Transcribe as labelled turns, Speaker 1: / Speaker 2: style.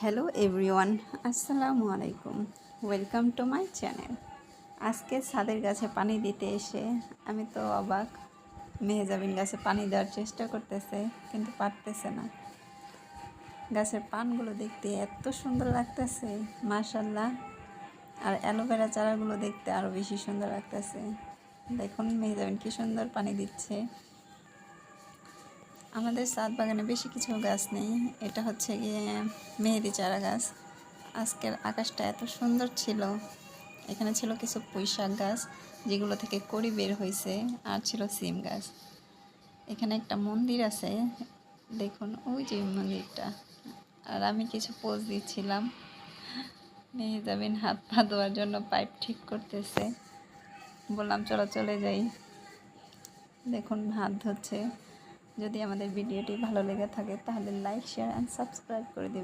Speaker 1: Hello everyone, আসসালামু আলাইকুম। Welcome to my channel. আজকে ছাদের গাছে পানি দিতে এসে আমি তো অবাক। মেহজাবিন গাছে পানি দেওয়ার চেষ্টা করতেছে কিন্তু পারতেছে না। গাছের পানগুলো দেখতে এত সুন্দর লাগতেছে, মাশাল্লাহ। আর অ্যালোভেরা চারাগুলো দেখতে আরও বেশি সুন্দর লাগতেছে। দেখুন মেহজাবিন কি সুন্দর পানি দিচ্ছে। আমাদের ছাদ বাগানে বেশি কিছু গাছ নেই, এটা হচ্ছে গিয়ে মেহেদি চারা গাছ। আজকের আকাশটা এত সুন্দর ছিল। এখানে ছিল কিছু পুঁইশাক গাছ যেগুলো থেকে কড়ি বের হয়েছে, আর ছিল সিম গাছ। এখানে একটা মন্দির আছে, দেখুন ওই যে মন্দিরটা। আর আমি কিছু পোজ দিচ্ছিলাম। মেহজাবিন হাত পা ধোয়ার জন্য পাইপ ঠিক করতেছে, বললাম চলো চলে যাই। দেখুন হাত ধুচ্ছে। যদি আমাদের ভিডিওটি ভালো লেগে থাকে তাহলে লাইক, শেয়ার অ্যান্ড সাবস্ক্রাইব করে দেবেন।